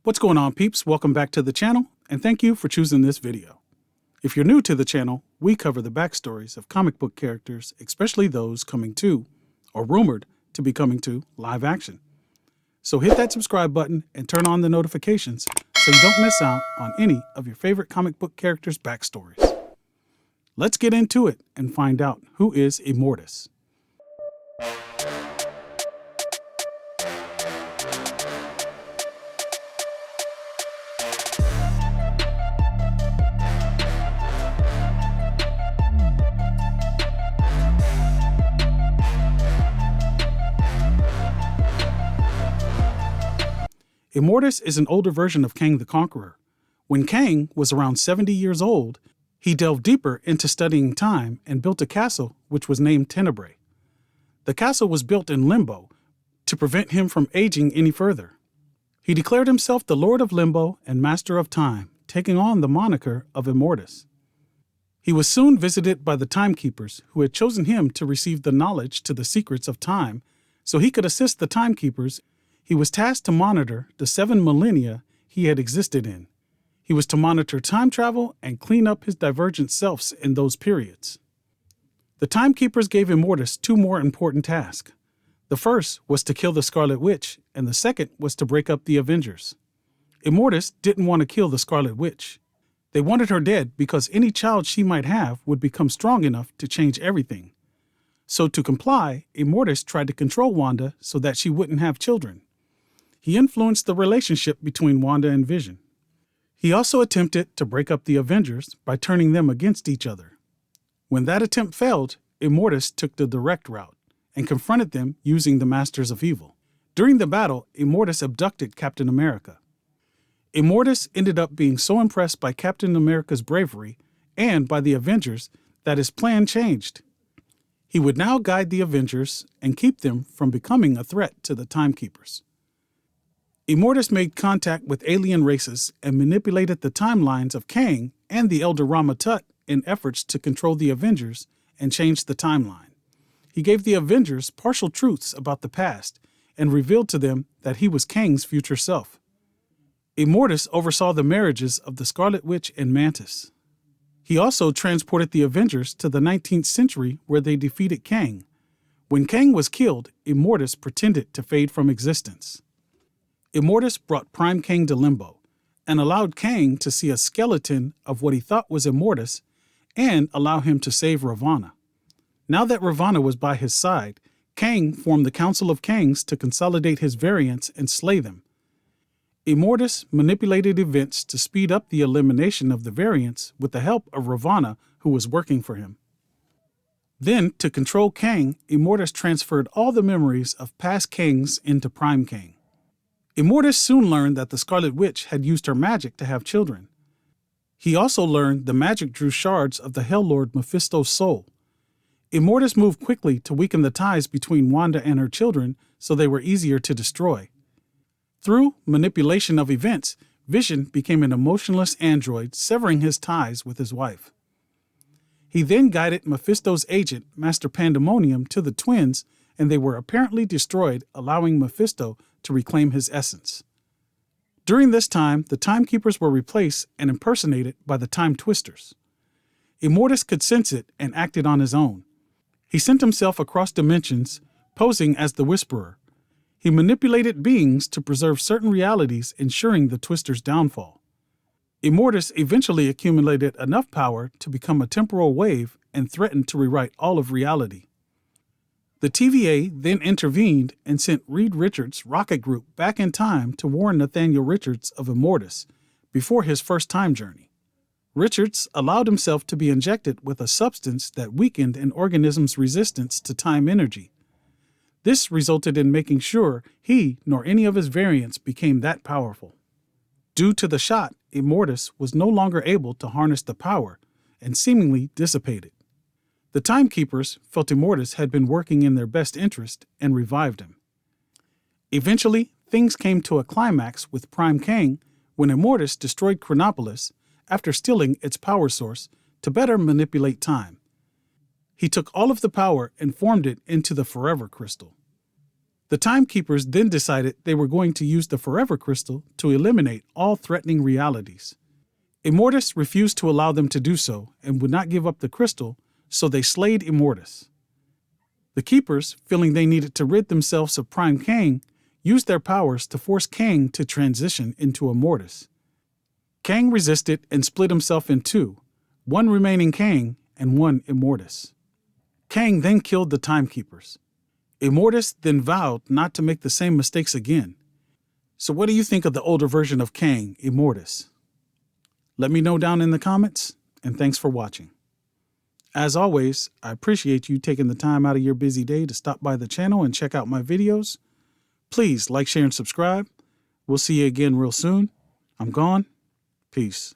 What's going on, peeps? Welcome back to the channel, and thank you for choosing this video. If you're new to the channel, we cover the backstories of comic book characters, especially those coming to, or rumored to be coming to, live action. So hit that subscribe button and turn on the notifications so you don't miss out on any of your favorite comic book characters' backstories. Let's get into it and find out who is Immortus. Immortus is an older version of Kang the Conqueror. When Kang was around 70 years old, he delved deeper into studying time and built a castle which was named Tenebrae. The castle was built in Limbo to prevent him from aging any further. He declared himself the Lord of Limbo and Master of Time, taking on the moniker of Immortus. He was soon visited by the Timekeepers, who had chosen him to receive the knowledge to the secrets of time so he could assist the Timekeepers. He was tasked to monitor the 7 millennia he had existed in. He was to monitor time travel and clean up his divergent selves in those periods. The Timekeepers gave Immortus 2 more important tasks. The first was to kill the Scarlet Witch, and the second was to break up the Avengers. Immortus didn't want to kill the Scarlet Witch. They wanted her dead because any child she might have would become strong enough to change everything. So to comply, Immortus tried to control Wanda so that she wouldn't have children. He influenced the relationship between Wanda and Vision. He also attempted to break up the Avengers by turning them against each other. When that attempt failed, Immortus took the direct route and confronted them using the Masters of Evil. During the battle, Immortus abducted Captain America. Immortus ended up being so impressed by Captain America's bravery and by the Avengers that his plan changed. He would now guide the Avengers and keep them from becoming a threat to the Timekeepers. Immortus made contact with alien races and manipulated the timelines of Kang and the Elder Rama Tut in efforts to control the Avengers and change the timeline. He gave the Avengers partial truths about the past and revealed to them that he was Kang's future self. Immortus oversaw the marriages of the Scarlet Witch and Mantis. He also transported the Avengers to the 19th century where they defeated Kang. When Kang was killed, Immortus pretended to fade from existence. Immortus brought Prime Kang to Limbo and allowed Kang to see a skeleton of what he thought was Immortus and allow him to save Ravonna. Now that Ravonna was by his side, Kang formed the Council of Kangs to consolidate his variants and slay them. Immortus manipulated events to speed up the elimination of the variants with the help of Ravonna, who was working for him. Then, to control Kang, Immortus transferred all the memories of past Kangs into Prime Kang. Immortus soon learned that the Scarlet Witch had used her magic to have children. He also learned the magic drew shards of the Hell Lord Mephisto's soul. Immortus moved quickly to weaken the ties between Wanda and her children so they were easier to destroy. Through manipulation of events, Vision became an emotionless android, severing his ties with his wife. He then guided Mephisto's agent, Master Pandemonium, to the twins, and they were apparently destroyed, allowing Mephisto to reclaim his essence. During this time, the Timekeepers were replaced and impersonated by the Time Twisters. Immortus could sense it and acted on his own. He sent himself across dimensions, posing as the Whisperer. He manipulated beings to preserve certain realities, ensuring the Twisters' downfall. Immortus eventually accumulated enough power to become a temporal wave and threatened to rewrite all of reality. The TVA then intervened and sent Reed Richards' rocket group back in time to warn Nathaniel Richards of Immortus before his first time journey. Richards allowed himself to be injected with a substance that weakened an organism's resistance to time energy. This resulted in making sure he nor any of his variants became that powerful. Due to the shot, Immortus was no longer able to harness the power and seemingly dissipated. The Timekeepers felt Immortus had been working in their best interest and revived him. Eventually, things came to a climax with Prime Kang when Immortus destroyed Chronopolis after stealing its power source to better manipulate time. He took all of the power and formed it into the Forever Crystal. The Timekeepers then decided they were going to use the Forever Crystal to eliminate all threatening realities. Immortus refused to allow them to do so and would not give up the crystal, so they slayed Immortus. The Keepers, feeling they needed to rid themselves of Prime Kang, used their powers to force Kang to transition into Immortus. Kang resisted and split himself in two, one remaining Kang and one Immortus. Kang then killed the Timekeepers. Immortus then vowed not to make the same mistakes again. So what do you think of the older version of Kang, Immortus? Let me know down in the comments, and thanks for watching. As always, I appreciate you taking the time out of your busy day to stop by the channel and check out my videos. Please like, share, and subscribe. We'll see you again real soon. I'm gone. Peace.